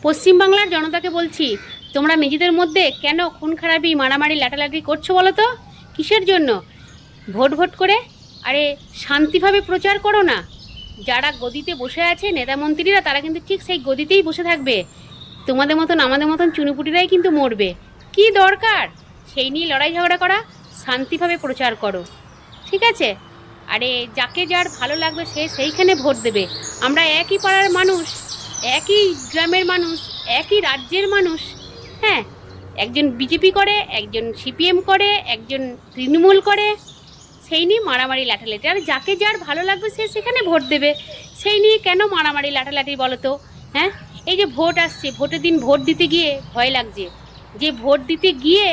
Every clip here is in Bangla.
পশ্চিমবাংলার জনতাকে বলছি, তোমরা নিজেদের মধ্যে কেন খুন খারাপি মারামারি লাটালাটি করছো বলো তো? কিসের জন্য? ভোট ভোট করে? আরে শান্তিভাবে প্রচার করো না। যারা গদিতে বসে আছে নেতা মন্ত্রীরা, তারা কিন্তু ঠিক সেই গদিতেই বসে থাকবে। তোমাদের মতন আমাদের মতন চুনুপুটিরাই কিন্তু মরবে। কি দরকার সেই নিয়ে লড়াই ঝগড়া করা? শান্তিভাবে প্রচার করো, ঠিক আছে? আরে যাকে যার ভালো লাগবে সে সেইখানে ভোট দেবে। আমরা একই পাড়ার মানুষ, একই গ্রামের মানুষ, একই রাজ্যের মানুষ। হ্যাঁ, একজন বিজেপি করে, একজন সিপিএম করে, একজন তৃণমূল করে। সেই নিয়ে মারামারি লাঠালাঠি, আর যাকে যার ভালো লাগবে সে সেখানে ভোট দেবে। সেই নিয়ে কেন মারামারি লাঠালাঠি বলো তো? হ্যাঁ, এই যে ভোট আসছে, ভোটের দিন ভোট দিতে গিয়ে ভয় লাগছে যে ভোট দিতে গিয়ে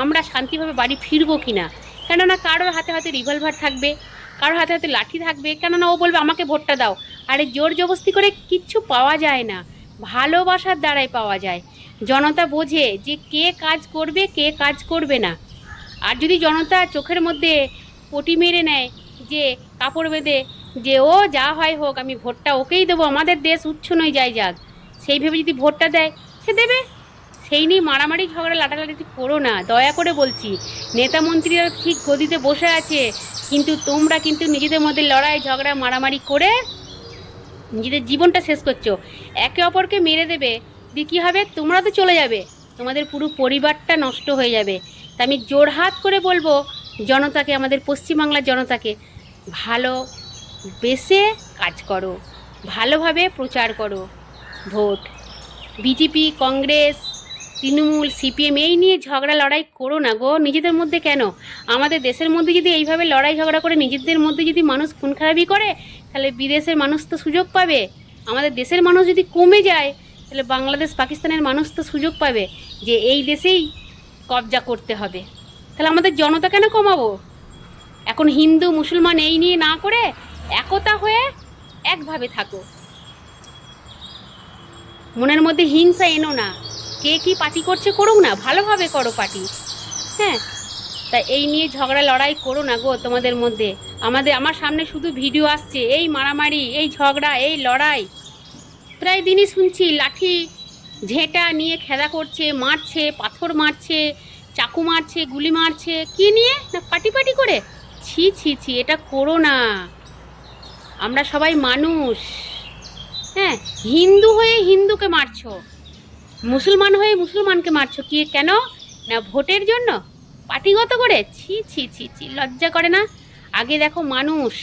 আমরা শান্তিভাবে বাড়ি ফিরবো কিনা। কেননা কারোর হাতে হাতে রিভলভার থাকবে, কারোর হাতে হাতে লাঠি থাকবে। কেননা ও বলবে আমাকে ভোটটা দাও। আরে জোর জবরদস্তি করে কিচ্ছু পাওয়া যায় না, ভালোবাসার দ্বারাই পাওয়া যায়। জনতা বোঝে যে কে কাজ করবে, কে কাজ করবে না। আর যদি জনতা চোখের মধ্যে পটি মেরে নেয়, যে কাপড় বেঁধে, যে ও যা হয় হোক আমি ভোটটা ওকেই দেবো, আমাদের দেশ উচ্ছন্নই যায় যাক, সেই ভেবে যদি ভোটটা দেয়, সে দেবে। সেই নিয়ে মারামারি ঝগড়া লাটালাটি করো না, দয়া করে বলছি। নেতা মন্ত্রীরা ঠিক গদিতে বসে আছে, কিন্তু তোমরা কিন্তু নিজেদের মধ্যে লড়াই ঝগড়া মারামারি করে নিজেদের জীবনটা শেষ করছো। একে অপরকে মেরে দেবে, দিয়ে কী হবে? তোমরা তো চলে যাবে, তোমাদের পুরো পরিবারটা নষ্ট হয়ে যাবে। তা আমি জোড়হাত করে বলবো জনতাকে, আমাদের পশ্চিমবাংলার জনতাকে, ভালো বেসে কাজ করো, ভালোভাবে প্রচার করো। Vote BJP, Congress, Trinamool, CPM এই নিয়ে ঝগড়া লড়াই করো না গো নিজেদের মধ্যে। কেন? আমাদের দেশের মধ্যে যদি এইভাবে লড়াই ঝগড়া করে নিজেদের মধ্যে যদি মানুষ খুন খারাপি করে, তাহলে বিদেশের মানুষ তো সুযোগ পাবে। আমাদের দেশের মানুষ যদি কমে যায়, তাহলে বাংলাদেশ পাকিস্তানের মানুষ তো সুযোগ পাবে যে এই দেশেই কবজা করতে হবে। তাহলে আমাদের জনতা কেন কমাবো? এখন হিন্দু মুসলমান এই নিয়ে না করে একতা হয়ে একভাবে থাকো। মনের মধ্যে হিংসা এনো না। কে কি পার্টি করছে করুক না, ভালোভাবে করো পার্টি। হ্যাঁ, তা এই নিয়ে ঝগড়া লড়াই করো না গো তোমাদের মধ্যে। আমার সামনে শুধু ভিডিও আসছে এই মারামারি, এই ঝগড়া, এই লড়াই। প্রায় দিনই শুনছি লাঠি ঝেঁটা নিয়ে খেলা করছে, মারছে, পাথর মারছে, চাকু মারছে, গুলি মারছে। কি নিয়ে? না পার্টি পার্টি করে। ছি ছি ছি, এটা করো না। আমরা সবাই মানুষ। হ্যাঁ, হিন্দু হয়ে হিন্দুকে মারছো, মুসলমান হয়ে মুসলমানকে মারছো, কি কেন? না ভোটের জন্য, পার্টিগত করে। ছি ছি ছি ছি, লজ্জা করে না? আগে দেখো মানুষ।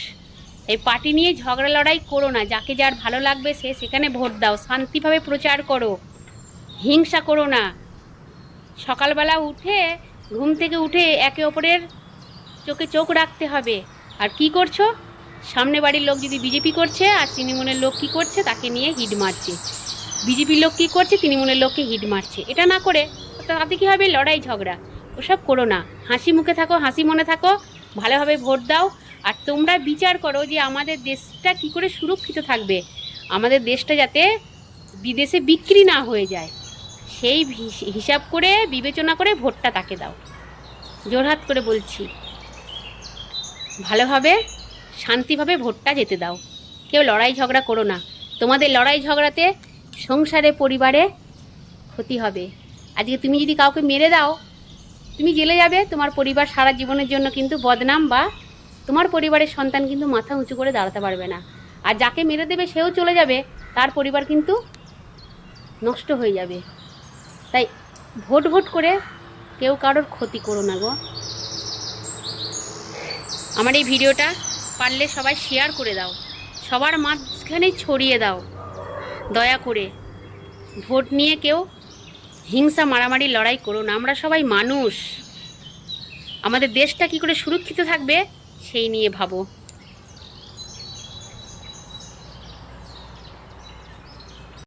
এই পার্টি নিয়ে ঝগড়া লড়াই করো না, যাকে যার ভালো লাগবে সে সেখানে ভোট দাও, শান্তিভাবে প্রচার করো, হিংসা করো না। সকালবেলা উঠে, ঘুম থেকে উঠে একে অপরের চোখে চোখ রাখতে হবে। আর কি করছো? সামনে বাড়ির লোক যদি বিজেপি করছে, আর তৃণমূলের লোক কী করছে, তাকে নিয়ে হিট মারছে। বিজেপির লোক কী করছে, তৃণমূলের লোককে হিট মারছে। এটা না করে তাতে কী হবে? লড়াই ঝগড়া। ওসব করো না, হাসি মুখে থাকো, হাসি মনে থাকো, ভালোভাবে ভোট দাও। আর তোমরা বিচার করো যে আমাদের দেশটা কি করে সুরক্ষিত থাকবে, আমাদের দেশটা যাতে বিদেশে বিক্রি না হয়ে যায়, সেই হিসাব করে বিবেচনা করে ভোটটা তাকে দাও। জোরহাত করে বলছি, ভালোভাবে শান্তিভাবে ভোটটা যেতে দাও। কেউ লড়াই ঝগড়া করো না। তোমাদের লড়াই ঝগড়াতে সংসারে, পরিবারে ক্ষতি হবে। আজকে তুমি যদি কাউকে মেরে দাও, তুমি জেলে যাবে, তোমার পরিবার সারা জীবনের জন্য কিন্তু বদনাম, বা তোমার পরিবারের সন্তান কিন্তু মাথা উঁচু করে দাঁড়াতে পারবে না। আর যাকে মেরে দেবে সেও চলে যাবে, তার পরিবার কিন্তু নষ্ট হয়ে যাবে। তাই ভোট ভোট করে কেউ কারোর ক্ষতি করো না গো। আমার এই ভিডিওটা পারলে সবাই শেয়ার করে দাও, সবার মাঝখানে ছড়িয়ে দাও দয়া করে। ভোট নিয়ে কেউ হিংসা মারামারি লড়াই করো না। আমরা সবাই মানুষ, আমাদের দেশটা কি করে সুরক্ষিত থাকবে সেই নিয়ে ভাবো।